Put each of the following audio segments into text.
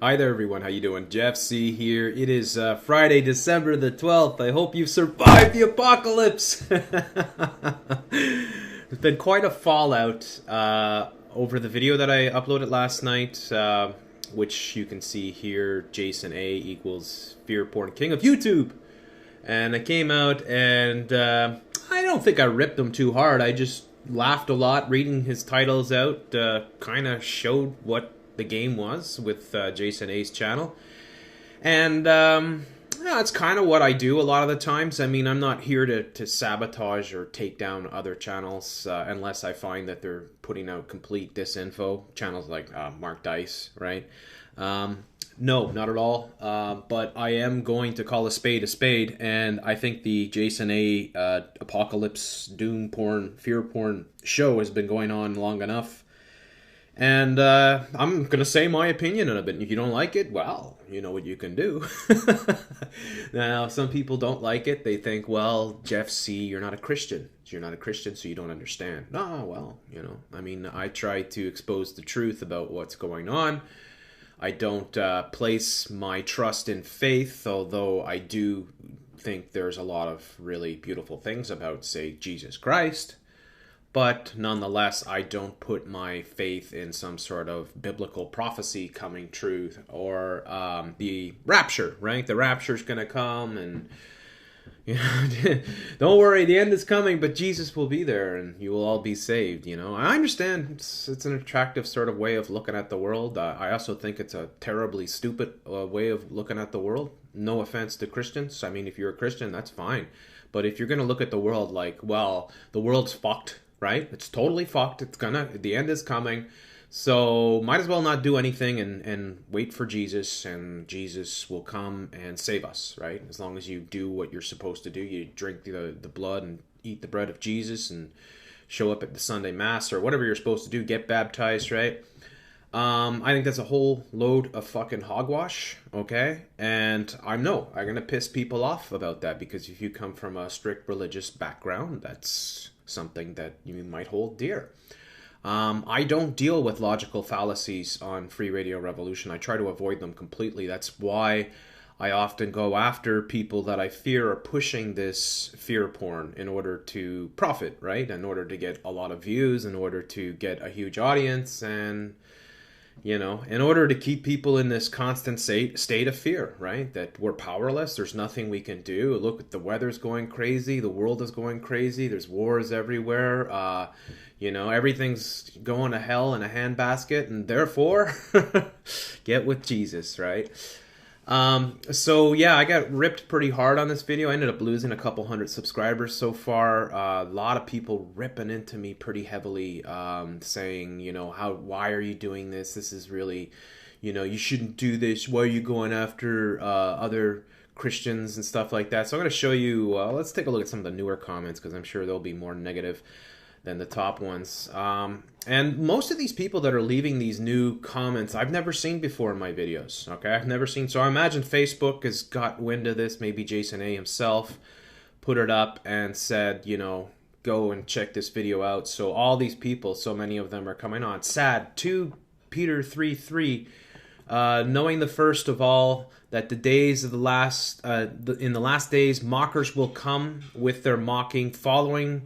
Hi there, everyone. How you doing? Jeff C here. It is Friday, December the 12th. I hope you've survived the apocalypse. There's been quite a fallout over the video that I uploaded last night, which you can see here. Jason A equals Fear Porn King of YouTube. And I came out and I don't think I ripped him too hard. I just laughed a lot reading his titles out. Kind of showed what the game was with Jason A's channel. And that's kind of what I do a lot of the times. I mean, I'm not here to sabotage or take down other channels unless I find that they're putting out complete disinfo. Channels like Mark Dice, right? No, not at all. But I am going to call a spade, and I think the Jason A apocalypse, doom porn, fear porn show has been going on long enough. And I'm going to say my opinion on it, but if you don't like it, well, you know what you can do. Now, some people don't like it. They think, well, Jeff C., you're not a Christian. You're not a Christian, so you don't understand. Oh, well, you know, I mean, I try to expose the truth about what's going on. I don't place my trust in faith, although I do think there's a lot of really beautiful things about, say, Jesus Christ. But nonetheless, I don't put my faith in some sort of biblical prophecy coming true or the rapture, right? The rapture's going to come and, you know, don't worry, the end is coming, but Jesus will be there and you will all be saved, you know. I understand it's an attractive sort of way of looking at the world. I also think it's a terribly stupid way of looking at the world. No offense to Christians. I mean, if you're a Christian, that's fine. But if you're going to look at the world like, well, the world's fucked, right? It's totally fucked. The end is coming. So might as well not do anything and wait for Jesus, and Jesus will come and save us, right? As long as you do what you're supposed to do. You drink the blood and eat the bread of Jesus and show up at the Sunday Mass or whatever you're supposed to do, get baptized, right? I think that's a whole load of fucking hogwash, okay? And I'm going to piss people off about that, because if you come from a strict religious background, that's something that you might hold dear. I don't deal with logical fallacies on Free Radio Revolution. I try to avoid them completely. That's why I often go after people that I fear are pushing this fear porn in order to profit, right? In order to get a lot of views, in order to get a huge audience, and, you know, in order to keep people in this constant state of fear, right? That we're powerless. There's nothing we can do. Look, the weather's going crazy. The world is going crazy. There's wars everywhere. You know, everything's going to hell in a handbasket, and therefore, get with Jesus, right? So yeah, I got ripped pretty hard on this video. I ended up losing a couple hundred subscribers so far. A lot of people ripping into me pretty heavily, saying, you know, why are you doing this? This is really, you know, you shouldn't do this. Why are you going after other Christians and stuff like that? So I'm going to show you, let's take a look at some of the newer comments, because I'm sure they'll be more negative than the top ones. And most of these people that are leaving these new comments, I've never seen before in my videos, okay? I've never seen, so I imagine Facebook has got wind of this. Maybe Jason A himself put it up and said, you know, go and check this video out. So all these people, so many of them are coming on. Sad, 2 Peter 3:3, knowing the first of all, that the days of in the last days, mockers will come with their mocking, following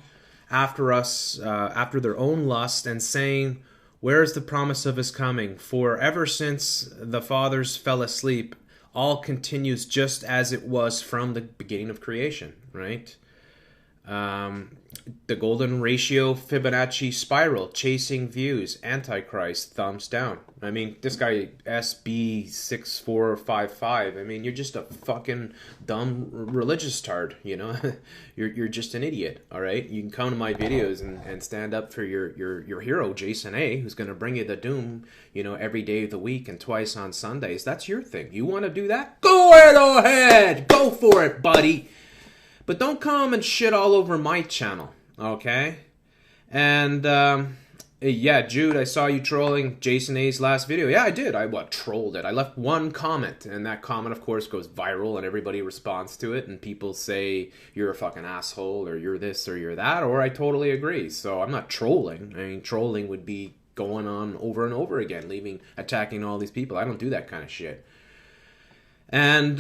after us, after their own lust, and saying, where is the promise of his coming? For ever since the fathers fell asleep, all continues just as it was from the beginning of creation, right? The golden ratio, Fibonacci spiral, chasing views, Antichrist, thumbs down. I mean, this guy, SB6455, I mean, you're just a fucking dumb religious tard, you know? you're just an idiot, all right? You can come to my videos and stand up for your hero, Jason A, who's going to bring you the doom, you know, every day of the week and twice on Sundays. That's your thing. You want to do that? Go ahead! Go for it, buddy! But don't come and shit all over my channel, okay? And, yeah, Jude, I saw you trolling Jason A's last video. Yeah, I did. I trolled it. I left one comment, and that comment, of course, goes viral, and everybody responds to it, and people say, you're a fucking asshole, or you're this, or you're that, or I totally agree. So I'm not trolling. I mean, trolling would be going on over and over again, attacking all these people. I don't do that kind of shit. And,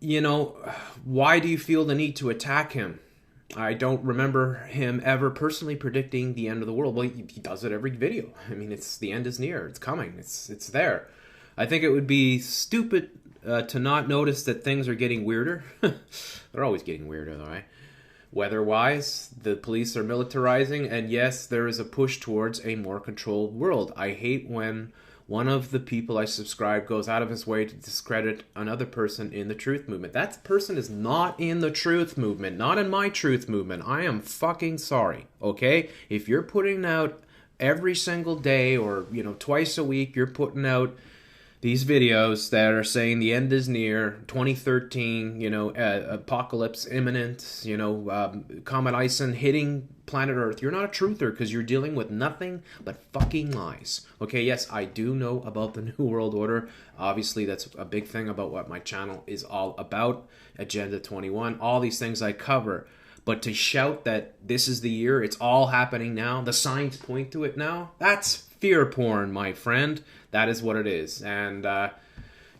you know, why do you feel the need to attack him? I don't remember him ever personally predicting the end of the world. Well, he does it every video. I mean, the end is near. It's coming. It's there. I think it would be stupid to not notice that things are getting weirder. They're always getting weirder, though, right? Weather-wise, the police are militarizing, and yes, there is a push towards a more controlled world. I hate when one of the people I subscribe goes out of his way to discredit another person in the truth movement. That person is not in the truth movement, not in my truth movement. I am fucking sorry, okay? If you're putting out every single day or, you know, twice a week, you're putting out these videos that are saying the end is near, 2013, you know, apocalypse imminent, you know, Comet Ison hitting planet Earth. You're not a truther because you're dealing with nothing but fucking lies. Okay, yes, I do know about the New World Order. Obviously, that's a big thing about what my channel is all about. Agenda 21, all these things I cover. But to shout that this is the year, it's all happening now, the signs point to it now, that's fear porn, my friend. That is what it is. And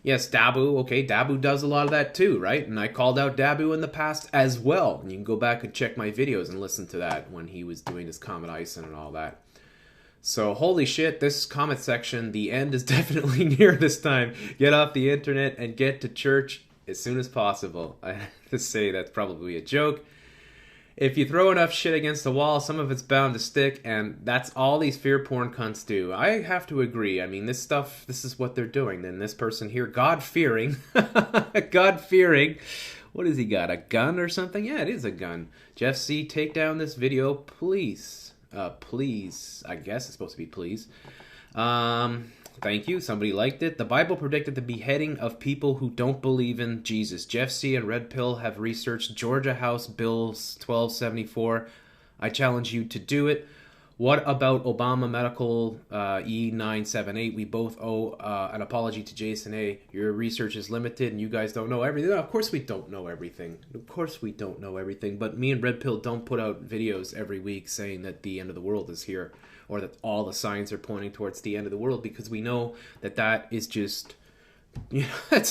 yes, Dabu, okay, Dabu does a lot of that too, right? And I called out Dabu in the past as well. And you can go back and check my videos and listen to that when he was doing his Comet Ison and all that. So, holy shit, this comment section, the end is definitely near this time. Get off the internet and get to church as soon as possible. I have to say that's probably a joke. If you throw enough shit against the wall, some of it's bound to stick, and that's all these fear porn cunts do. I have to agree. I mean, this stuff, this is what they're doing. Then this person here, God-fearing, God-fearing, what has he got, a gun or something? Yeah, it is a gun. Jeff C., take down this video, please. Please, I guess it's supposed to be please. Thank you. Somebody liked it. The Bible predicted the beheading of people who don't believe in Jesus. Jeff C. and Red Pill have researched Georgia House Bills 1274. I challenge you to do it. What about Obama Medical E978? We both owe an apology to Jason A. Your research is limited and you guys don't know everything. No, of course we don't know everything. Of course we don't know everything. But me and Red Pill don't put out videos every week saying that the end of the world is here, or that all the signs are pointing towards the end of the world, because we know that that is just, you know,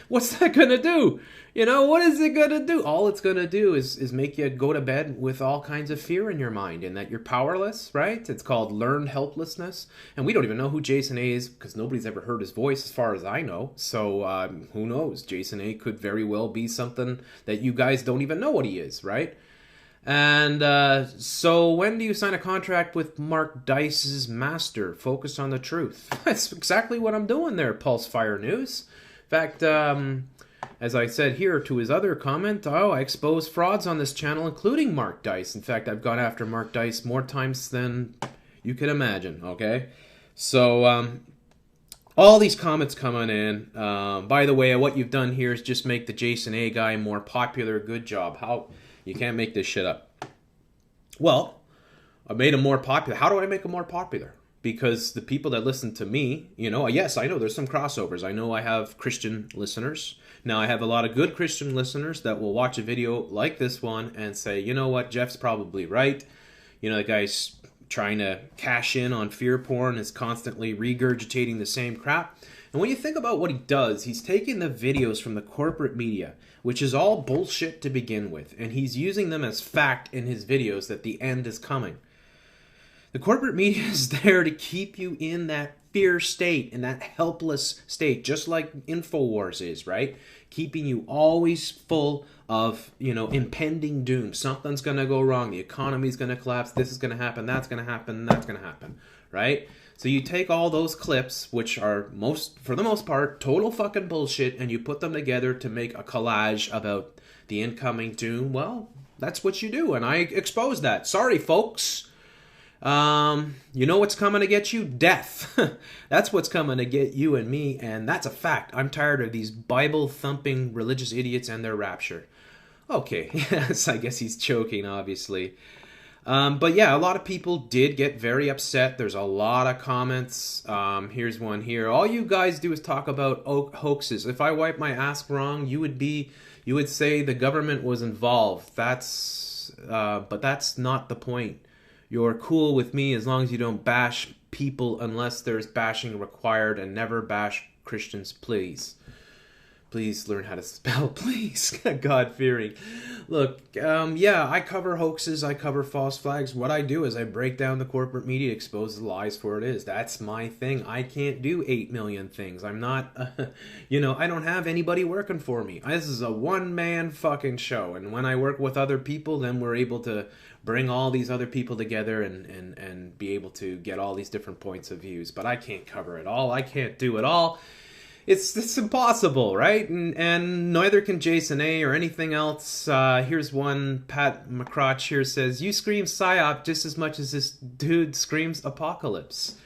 what's that gonna do? You know, what is it gonna do? All it's gonna do is make you go to bed with all kinds of fear in your mind and that you're powerless, right? It's called learned helplessness. And we don't even know who Jason A is because nobody's ever heard his voice as far as I know. So who knows? Jason A could very well be something that you guys don't even know what he is, right? And so when do you sign a contract with Mark Dice's master? Focus on the truth. That's exactly what I'm doing there, Pulse Fire News. In fact, as I said here to his other comment, I expose frauds on this channel, including Mark Dice. In fact, I've gone after Mark Dice more times than you can imagine, okay? So, all these comments coming in. By the way, what you've done here is just make the Jason A guy more popular. Good job. How... You can't make this shit up. Well, I made him more popular. How do I make him more popular? Because the people that listen to me, you know, yes, I know there's some crossovers. I know I have Christian listeners. Now, I have a lot of good Christian listeners that will watch a video like this one and say, you know what, Jeff's probably right. You know, the guy's trying to cash in on fear porn, is constantly regurgitating the same crap. And when you think about what he does, he's taking the videos from the corporate media, which is all bullshit to begin with, and he's using them as fact in his videos that the end is coming. The corporate media is there to keep you in that fear state, in that helpless state, just like InfoWars is, right? Keeping you always full of, you know, impending doom. Something's going to go wrong. The economy's going to collapse. This is going to happen. That's going to happen. That's going to happen, right? So you take all those clips, which are for the most part, total fucking bullshit, and you put them together to make a collage about the incoming doom. Well, that's what you do, and I expose that. Sorry, folks. You know what's coming to get you? Death. That's what's coming to get you and me, and that's a fact. I'm tired of these Bible-thumping religious idiots and their rapture. Okay, yes, I guess he's joking, obviously. But yeah, a lot of people did get very upset. There's a lot of comments. Here's one here. All you guys do is talk about hoaxes. If I wipe my ass wrong, you would say the government was involved. But that's not the point. you're cool with me as long as you don't bash people unless there's bashing required, and never bash Christians, please. Please learn how to spell, please. God-fearing. Look, yeah, I cover hoaxes, I cover false flags. What I do is I break down the corporate media, expose the lies for what it is. That's my thing. I can't do 8 million things. I'm not, I don't have anybody working for me. This is a one-man fucking show. And when I work with other people, then we're able to bring all these other people together and be able to get all these different points of views. But I can't cover it all. I can't do it all. It's impossible, right? And neither can Jason A. or anything else. Here's one. Pat McCrotch here says, you scream PSYOP just as much as this dude screams apocalypse.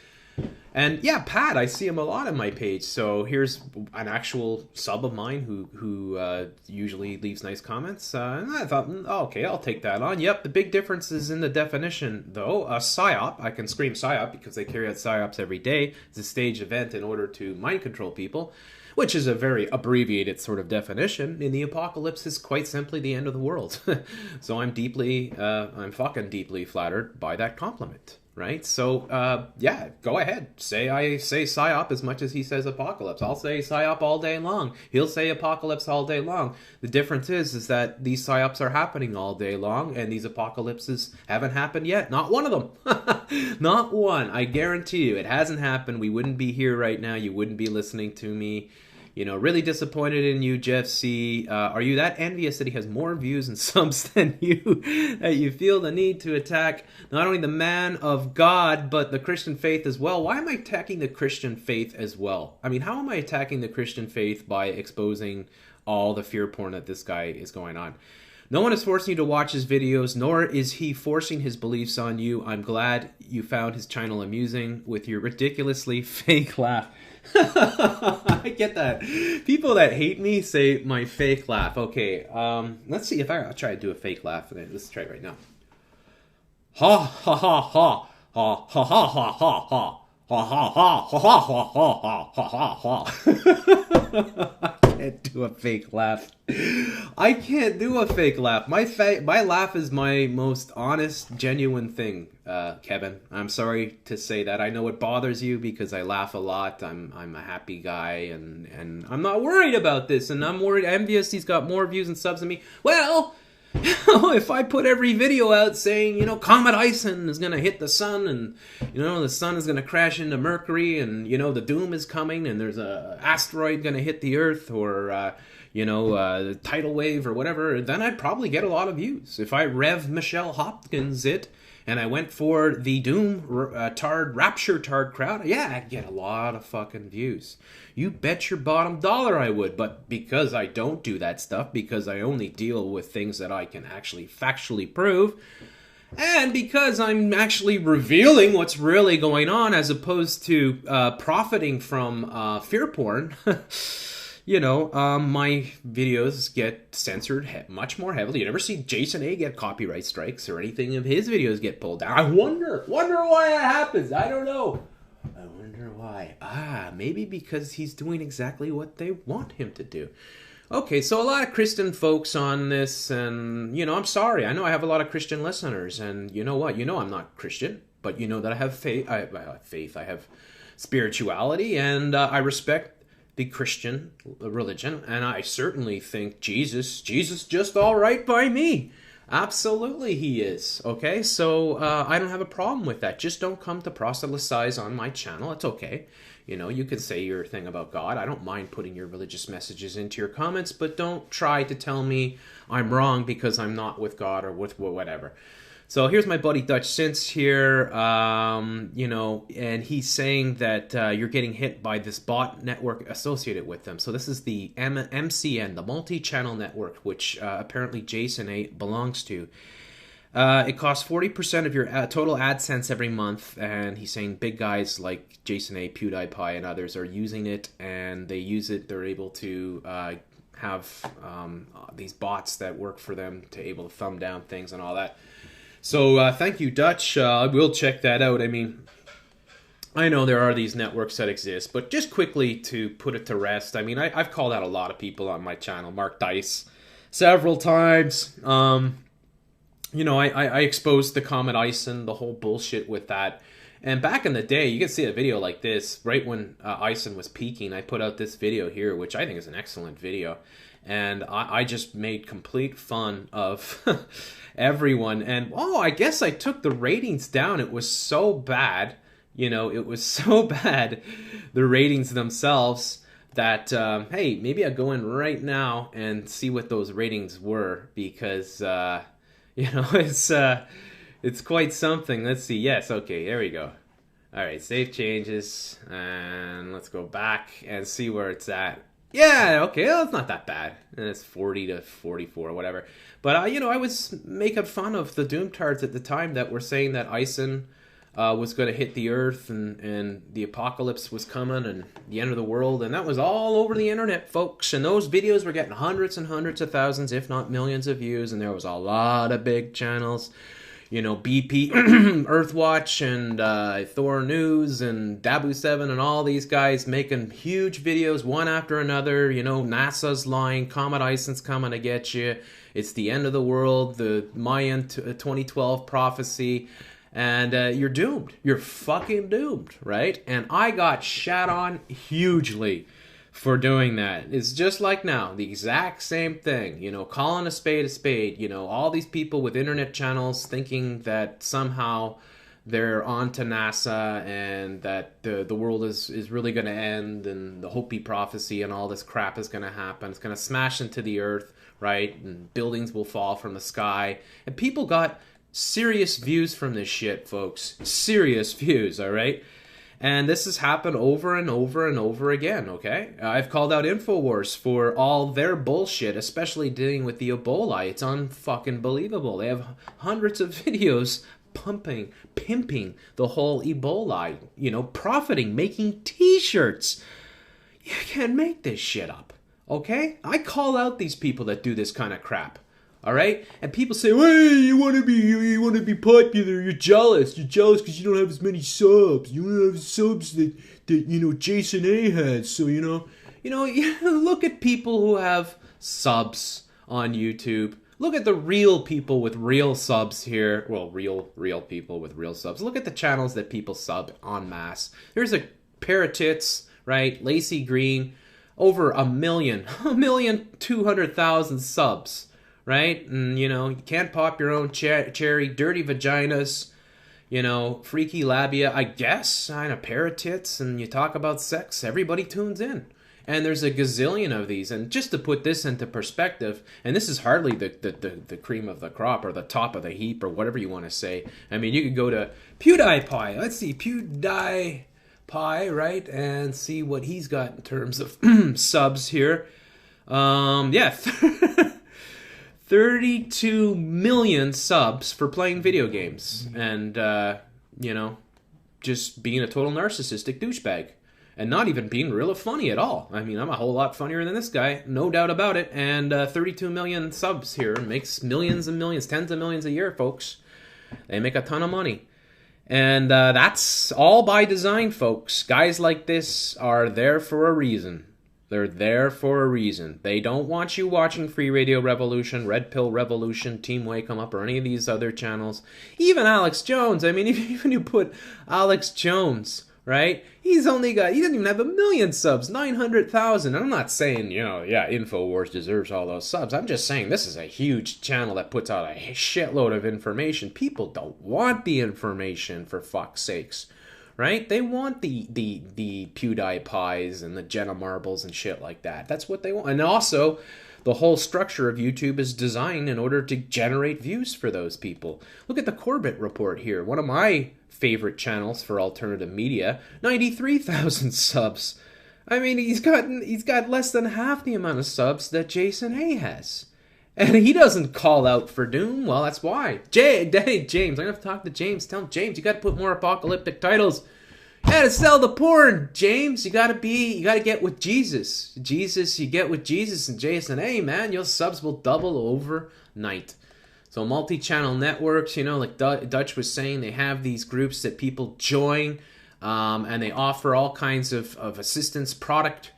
And yeah, Pat, I see him a lot on my page. So here's an actual sub of mine who usually leaves nice comments. And I thought, okay, I'll take that on. Yep, the big difference is in the definition, though. A PSYOP, I can scream PSYOP because they carry out PSYOPs every day. It's a staged event in order to mind control people, which is a very abbreviated sort of definition. In the apocalypse is quite simply the end of the world. So I'm fucking deeply flattered by that compliment. Right? So, yeah, go ahead. I say PSYOP as much as he says apocalypse. I'll say PSYOP all day long. He'll say apocalypse all day long. The difference is that these PSYOPs are happening all day long, and these apocalypses haven't happened yet. Not one of them. Not one. I guarantee you, it hasn't happened. We wouldn't be here right now. You wouldn't be listening to me. Really disappointed in you, Jeff C. Are you that envious that he has more views and subs than you, that you feel the need to attack not only the man of God, but the Christian faith as well? Why am I attacking the Christian faith as well? I mean, how am I attacking the Christian faith by exposing all the fear porn that this guy is going on? No one is forcing you to watch his videos, nor is he forcing his beliefs on you. I'm glad you found his channel amusing with your ridiculously fake laugh. I get that. People that hate me say my fake laugh. Okay, let's see if I'll try to do a fake laugh. Let's try it right now. Ha ha ha ha ha ha ha ha ha ha. Ha ha ha ha ha ha ha ha ha. I can't do a fake laugh. I can't do a fake laugh. My laugh is my most honest, genuine thing, Kevin. I'm sorry to say that. I know it bothers you because I laugh a lot. I'm a happy guy, and I'm not worried about this. And I'm envious he's got more views and subs than me. Well, if I put every video out saying, Comet Ison is going to hit the sun, and, the sun is going to crash into Mercury, and, the doom is coming, and there's a asteroid going to hit the Earth, or, the tidal wave or whatever, then I'd probably get a lot of views. If I Rev Michelle Hopkins it, and I went for the doom rapture tard crowd, yeah, I'd get a lot of fucking views. You bet your bottom dollar I would, but because I don't do that stuff, because I only deal with things that I can actually factually prove, and because I'm actually revealing what's really going on as opposed to profiting from fear porn, my videos get censored much more heavily. You never see Jason A get copyright strikes or anything of his videos get pulled down. I wonder why that happens. I don't know. I wonder why. Maybe because he's doing exactly what they want him to do. Okay, so a lot of Christian folks on this, and, I'm sorry. I know I have a lot of Christian listeners, and you know what? I'm not Christian, but you know that I have faith. I have spirituality, and I respect the Christian religion, and I certainly think Jesus just all right by me. Absolutely he is, okay? So I don't have a problem with that. Just don't come to proselytize on my channel. It's okay. You can say your thing about God. I don't mind putting your religious messages into your comments, but don't try to tell me I'm wrong because I'm not with God or with whatever. So here's my buddy Dutch Since here, and he's saying that you're getting hit by this bot network associated with them. So this is the MCN, the multi-channel network, which apparently Jason A belongs to. It costs 40% of your total AdSense every month, and he's saying big guys like Jason A, PewDiePie, and others are using it, and they use it. They're able to have these bots that work for them to able to thumb down things and all that. So thank you, Dutch. I will check that out. I mean, I know there are these networks that exist, but just quickly to put it to rest, I mean, I've called out a lot of people on my channel, Mark Dice, several times. you know, I exposed the Comet Ison, the whole bullshit with that. And back in the day, you could see a video like this, right when Ison was peaking. I put out this video here, which I think is an excellent video. And I just made complete fun of everyone. And, oh, I guess I took the ratings down. It was so bad. You know, it was so bad, the ratings themselves, that, hey, maybe I'll go in right now and see what those ratings were. Because, you know, it's quite something. Let's see. Yes, okay, there we go. All right, save changes, and let's go back and see where it's at. Yeah, okay, well, it's not that bad. And it's 40 to 44 or whatever. But, you know, I was making fun of the Doomtards at the time that were saying that Ison was going to hit the Earth, and the apocalypse was coming, and the end of the world, and that was all over the internet, folks. And those videos were getting hundreds and hundreds of thousands, if not millions of views, and there was a lot of big channels. You know, BP, Earthwatch, and Thor News, and Dabu7, and all these guys making huge videos one after another. You know, NASA's lying, Comet Ison's coming to get you. It's the end of the world, the Mayan 2012 prophecy, and you're doomed. You're fucking doomed, right? And I got shat on hugely for doing that. It's just like now, the exact same thing, you know, calling a spade, you know, all these people with internet channels thinking that somehow they're on to NASA and that the world is really going to end, and the Hopi prophecy and all this crap is going to happen. It's going to smash into the earth, right? And buildings will fall from the sky. And people got serious views from this shit, folks. Serious views, all right? And this has happened over and over and over again, okay? I've called out InfoWars for all their bullshit, especially dealing with the Ebola. It's unfucking believable. They have hundreds of videos pimping the whole Ebola, you know, profiting, making t-shirts. You can't make this shit up, okay? I call out these people that do this kind of crap. All right, and people say, "Hey, you want to be popular? You're jealous because you don't have as many subs. You don't have subs that you know Jason A has. So you know, look at people who have subs on YouTube. Look at the real people with real subs here. Well, real people with real subs. Look at the channels that people sub en masse. There's a pair of tits, right? Lacey Green, over 1,200,000 subs." Right? And, you know, you can't pop your own cherry, dirty vaginas, you know, freaky labia, I guess, and a pair of tits, and you talk about sex, everybody tunes in. And there's a gazillion of these. And just to put this into perspective, and this is hardly the cream of the crop or the top of the heap or whatever you want to say. I mean, you could go to PewDiePie. Let's see, PewDiePie, right? And see what he's got in terms of subs here. Yeah. 32 million subs for playing video games and, you know, just being a total narcissistic douchebag and not even being really funny at all. I mean, I'm a whole lot funnier than this guy, no doubt about it. And 32 million subs here makes millions and millions, tens of millions a year, folks. They make a ton of money. And that's all by design, folks. Guys like this are there for a reason. They're there for a reason. They don't want you watching Free Radio Revolution, Red Pill Revolution, Team Wake 'em Up, or any of these other channels. Even Alex Jones. I mean, even you put Alex Jones, right? He doesn't even have 1 million subs, 900,000. I'm not saying, you know, yeah, InfoWars deserves all those subs. I'm just saying this is a huge channel that puts out a shitload of information. People don't want the information, for fuck's sakes. Right? They want the PewDiePies and the Jenna Marbles and shit like that. That's what they want. And also, the whole structure of YouTube is designed in order to generate views for those people. Look at the Corbett Report here. One of my favorite channels for alternative media. 93,000 subs. I mean, he's got less than half the amount of subs that Jason A has. And he doesn't call out for doom. Well, that's why. James, I'm going to have to talk to James. Tell him, James, you got to put more apocalyptic titles. You got to sell the porn, James. You got to get with Jesus. You get with Jesus and Jason. Hey, man, your subs will double overnight. So multi-channel networks, you know, like Dutch was saying, they have these groups that people join, and they offer all kinds of assistance, product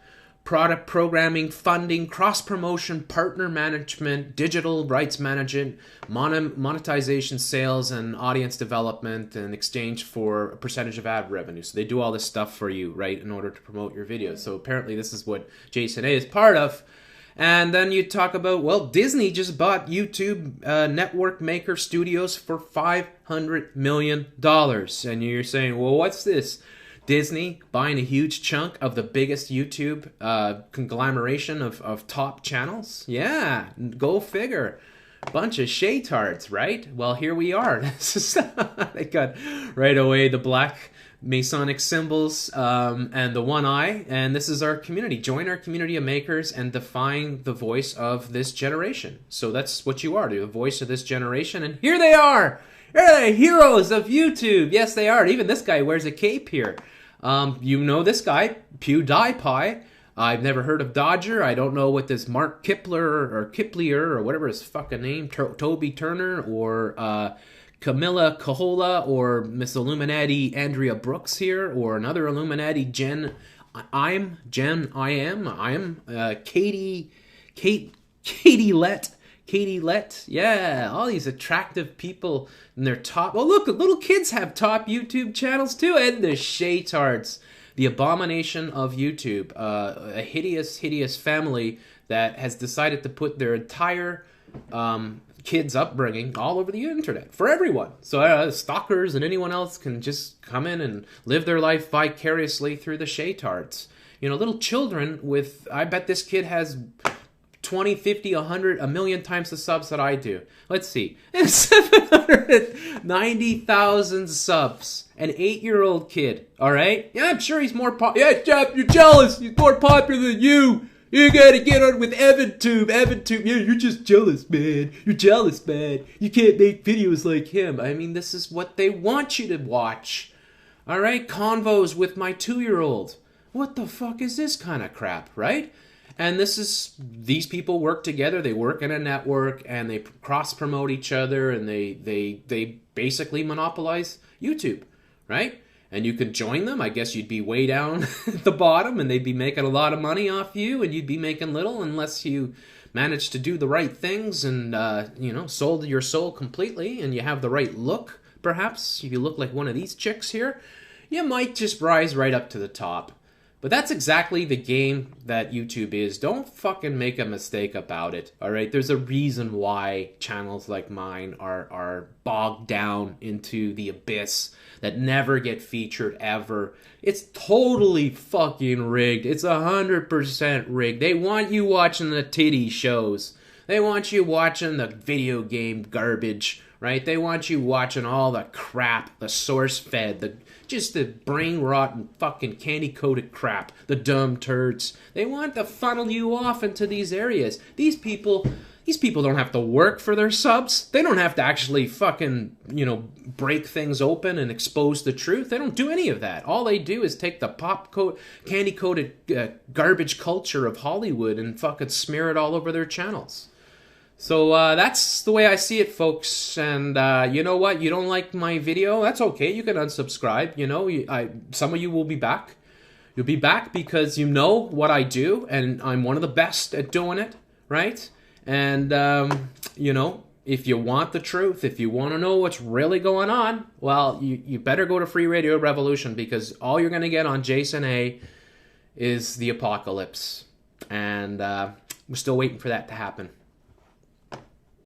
product programming, funding, cross-promotion, partner management, digital rights management, monetization, sales, and audience development in exchange for a percentage of ad revenue. So they do all this stuff for you, right, in order to promote your videos. So apparently this is what Jason A is part of. And then you talk about, well, Disney just bought YouTube Network Maker Studios for $500 million. And you're saying, well, what's this? Disney buying a huge chunk of the biggest YouTube conglomeration of top channels? Yeah, go figure. Bunch of shaytards, right? Well, here we are. They got right away the black Masonic symbols and the one eye, and this is our community. Join our community of makers and define the voice of this generation. So that's what you are, the voice of this generation, and here they are! They're the heroes of YouTube! Yes, they are. Even this guy wears a cape here. You know this guy, PewDiePie. I've never heard of Dodger. I don't know what this Mark Kipler or Kiplier or whatever his fucking name, Toby Turner or Camilla Cahola or Miss Illuminati Andrea Brooks here or another Illuminati Katie Lett, yeah, all these attractive people in their top. Oh, look, little kids have top YouTube channels too, and the shaytards, the abomination of YouTube, a hideous family that has decided to put their entire kids' upbringing all over the internet for everyone. So stalkers and anyone else can just come in and live their life vicariously through the shaytards. You know, little children with, I bet this kid has 20, 50, 100, a million times the subs that I do. Let's see. 790,000 subs. An 8-year-old kid. All right? Yeah, I'm sure he's more popular. Yeah, Jeff, you're jealous. He's more popular than you. You gotta get on with EvanTube. Yeah, you're just jealous, man. You're jealous, man. You can't make videos like him. I mean, this is what they want you to watch. All right? Convos with my 2-year-old. What the fuck is this kind of crap, right? And these people work together. They work in a network and they cross-promote each other and they basically monopolize YouTube, right? And you could join them. I guess you'd be way down at the bottom and they'd be making a lot of money off you and you'd be making little unless you manage to do the right things and, sold your soul completely and you have the right look, perhaps. If you look like one of these chicks here, you might just rise right up to the top. But that's exactly the game that YouTube is. Don't fucking make a mistake about it, all right? There's a reason why channels like mine are bogged down into the abyss that never get featured ever. It's totally fucking rigged. It's 100% rigged. They want you watching the titty shows. They want you watching the video game garbage, right? They want you watching all the crap, the source-fed, just the brain-rotten fucking candy-coated crap, the dumb turds. They want to funnel you off into these areas. These people don't have to work for their subs. They don't have to actually fucking, break things open and expose the truth. They don't do any of that. All they do is take the candy-coated garbage culture of Hollywood and fucking smear it all over their channels. So that's the way I see it, folks. And you know what? You don't like my video? That's okay. You can unsubscribe. Some of you will be back. You'll be back because you know what I do, and I'm one of the best at doing it, right? And, if you want the truth, if you want to know what's really going on, well, you better go to Free Radio Revolution because all you're going to get on Jason A is the apocalypse. And we're still waiting for that to happen.